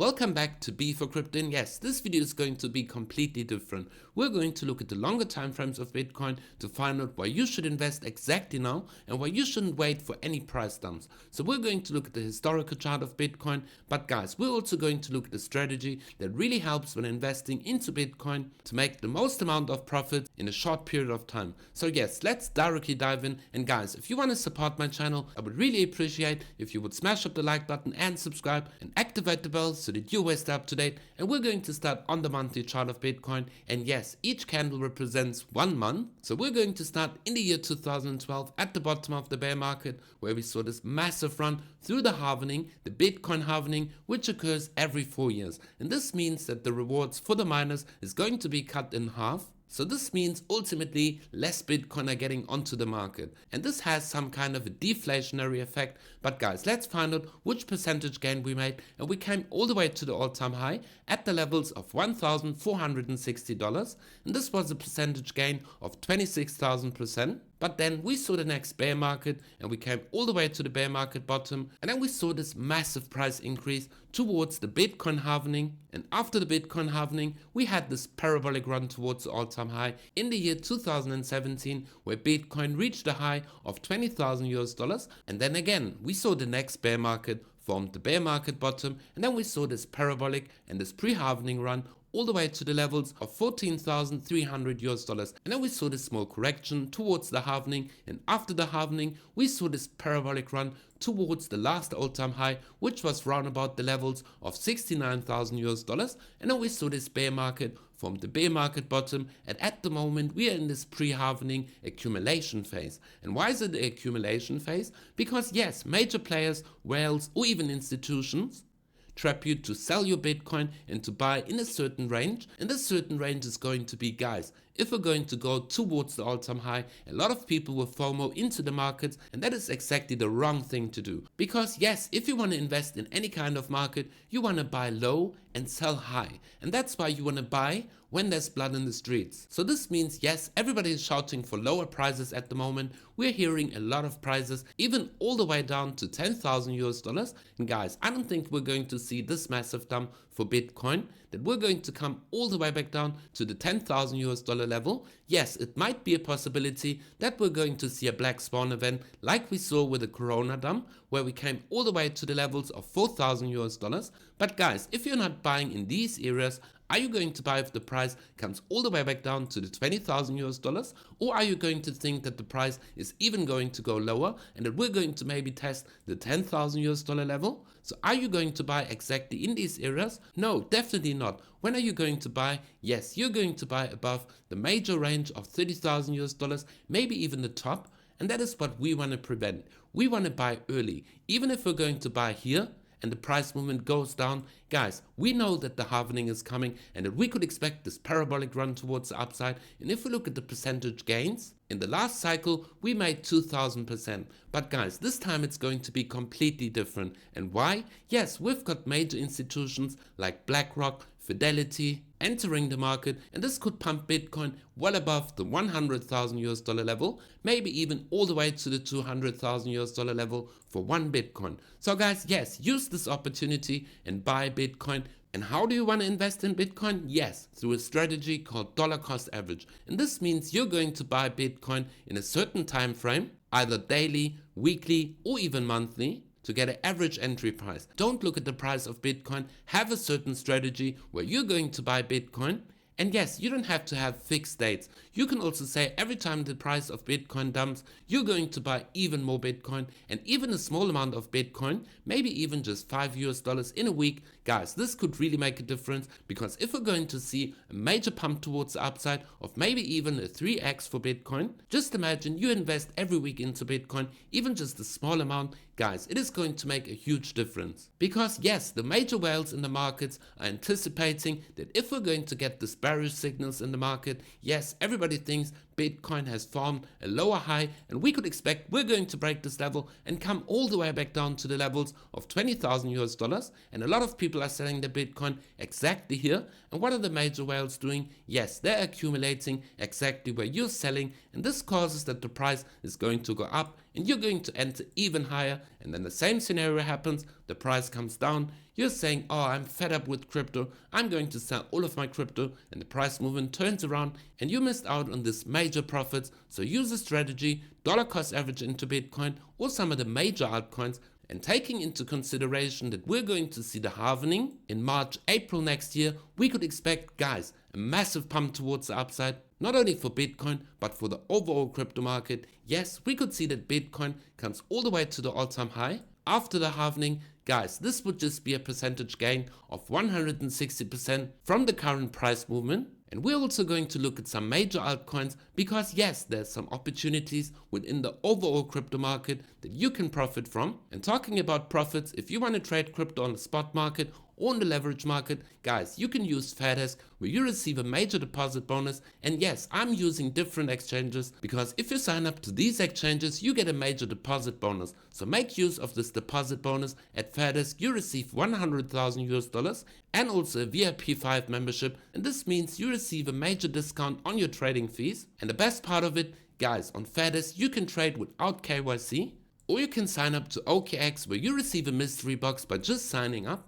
Welcome back to B for Crypto, and yes, this video is going to be completely different. We're going to look at the longer time frames of Bitcoin to find out why you should invest exactly now and why you shouldn't wait for any price dumps. So we're going to look at the historical chart of Bitcoin, but guys, we're also going to look at the strategy that really helps when investing into Bitcoin to make the most amount of profit in a short period of time. So yes, let's directly dive in. And guys, if you want to support my channel, I would really appreciate if you would smash up the like button and subscribe and activate the bell so that you always stay up to date. And we're going to start on the monthly chart of Bitcoin, and yes, each candle represents 1 month. So we're going to start in the year 2012 at the bottom of the bear market, where we saw this massive run through the halvening, the Bitcoin halvening, which occurs every 4 years. And this means that the rewards for the miners is going to be cut in half. So this means ultimately less Bitcoin are getting onto the market, and this has some kind of a deflationary effect. But guys, let's find out which percentage gain we made, and we came all the way to the all-time high at the levels of $1,460, and this was a percentage gain of 26,000%. But then we saw the next bear market and we came all the way to the bear market bottom, and then we saw this massive price increase towards the Bitcoin halvening. And after the Bitcoin halvening, we had this parabolic run towards the all-time high in the year 2017, where Bitcoin reached a high of $20,000. And then again, we saw the next bear market formed the bear market bottom, and then we saw this parabolic and this pre-halvening run all the way to the levels of $14,300, and then we saw this small correction towards the halvening, and after the halvening we saw this parabolic run towards the last all-time high, which was round about the levels of $69,000, and then we saw this bear market from the bear market bottom, and at the moment we are in this pre-halvening accumulation phase. And why is it the accumulation phase? Because yes, major players, whales, or even institutions trap you to sell your Bitcoin and to buy in a certain range, and this certain range is going to be, guys, if we're going to go towards the all-time high, a lot of people will FOMO into the markets, and that is exactly the wrong thing to do. Because yes, if you want to invest in any kind of market, you want to buy low and sell high, and that's why you want to buy when there's blood in the streets. So this means yes, everybody is shouting for lower prices at the moment. We're hearing a lot of prices, even all the way down to $10,000. And guys, I don't think we're going to see this massive dump for Bitcoin, that we're going to come all the way back down to the $10,000 level. Yes, it might be a possibility that we're going to see a black swan event like we saw with the Corona dump, where we came all the way to the levels of $4,000. But guys, if you're not buying in these areas, are you going to buy if the price comes all the way back down to the $20,000, or are you going to think that the price is even going to go lower and that we're going to maybe test the $10,000 level? So are you going to buy exactly in these areas? No, definitely not. When are you going to buy? Yes, you're going to buy above the major range of $30,000, maybe even the top, and that is what we want to prevent. We want to buy early. Even if we're going to buy here and the price movement goes down, guys, we know that the halvening is coming and that we could expect this parabolic run towards the upside. And if we look at the percentage gains, in the last cycle we made 2000%, but guys, this time it's going to be completely different. And why? Yes, we've got major institutions like BlackRock, Fidelity entering the market, and this could pump Bitcoin well above the $100,000 level, maybe even all the way to the $200,000 level for one Bitcoin. So guys, yes, use this opportunity and buy Bitcoin. And how do you want to invest in Bitcoin? Yes, through a strategy called dollar cost average. And this means you're going to buy Bitcoin in a certain time frame, either daily, weekly, or even monthly, to get an average entry price. Don't look at the price of Bitcoin. Have a certain strategy where you're going to buy Bitcoin. And yes, you don't have to have fixed dates. You can also say every time the price of Bitcoin dumps, you're going to buy even more Bitcoin, and even a small amount of Bitcoin, maybe even just $5 in a week. Guys, this could really make a difference, because if we're going to see a major pump towards the upside of maybe even a 3x for Bitcoin, just imagine you invest every week into Bitcoin, even just a small amount. Guys, it is going to make a huge difference. Because yes, the major whales in the markets are anticipating that if we're going to get this bearish signals in the market, yes, everybody thinks Bitcoin has formed a lower high, and we could expect we're going to break this level and come all the way back down to the levels of $20,000. And a lot of people are selling the Bitcoin exactly here. And what are the major whales doing? Yes, they're accumulating exactly where you're selling, and this causes that the price is going to go up and you're going to enter even higher. And then the same scenario happens, the price comes down, you're saying, oh, I'm fed up with crypto, I'm going to sell all of my crypto, and the price movement turns around and you missed out on this major profits. So use a strategy, dollar cost average into Bitcoin or some of the major altcoins, and taking into consideration that we're going to see the halvening in March, April next year, we could expect, guys, a massive pump towards the upside, not only for Bitcoin, but for the overall crypto market. Yes, we could see that Bitcoin comes all the way to the all-time high. After the halvening, guys, this would just be a percentage gain of 160% from the current price movement. And we're also going to look at some major altcoins because yes, there's some opportunities within the overall crypto market that you can profit from. And talking about profits, if you want to trade crypto on the spot market or on the leverage market, guys, you can use FOREX where you receive a major deposit bonus. And yes, I'm using different exchanges because if you sign up to these exchanges, you get a major deposit bonus. So make use of this deposit bonus. At FOREX, you receive 100,000 US dollars and also a VIP 5 membership. And this means you receive a major discount on your trading fees. And the best part of it, guys, on FOREX, you can trade without KYC, or you can sign up to OKX where you receive a mystery box by just signing up.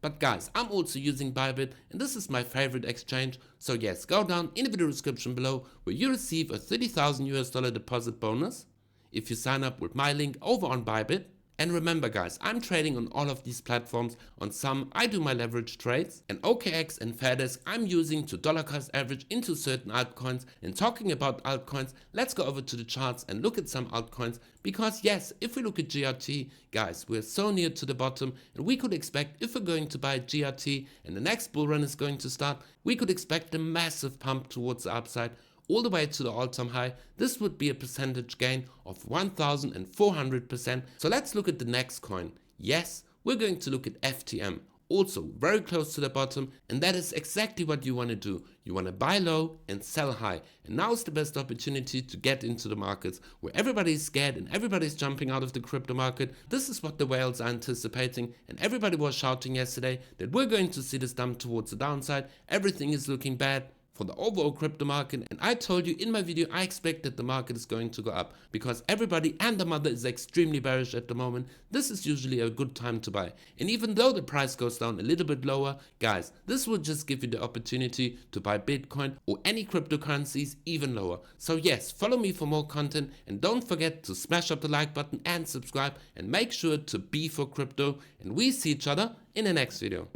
But guys, I'm also using Bybit and this is my favorite exchange. So yes, go down in the video description below where you receive a 30,000 US dollar deposit bonus if you sign up with my link over on Bybit. And remember guys, I'm trading on all of these platforms. On some, I do my leverage trades, and OKX and FOREX I'm using to dollar cost average into certain altcoins. And talking about altcoins, let's go over to the charts and look at some altcoins. Because yes, if we look at GRT, guys, we're so near to the bottom, and we could expect, if we're going to buy GRT and the next bull run is going to start, we could expect a massive pump towards the upside, all the way to the all-time high. This would be a percentage gain of 1,400%. So let's look at the next coin. Yes, we're going to look at FTM, also very close to the bottom, and that is exactly what you want to do. You want to buy low and sell high, and now is the best opportunity to get into the markets where everybody's scared and everybody's jumping out of the crypto market. This is what the whales are anticipating, and everybody was shouting yesterday that we're going to see this dump towards the downside. Everything is looking bad for the overall crypto market, and I told you in my video I expect that the market is going to go up because everybody and the mother is extremely bearish at the moment. This is usually a good time to buy, and even though the price goes down a little bit lower, guys, this will just give you the opportunity to buy Bitcoin or any cryptocurrencies even lower. So yes, follow me for more content, and don't forget to smash up the like button and subscribe, and make sure to be for crypto, and we see each other in the next video.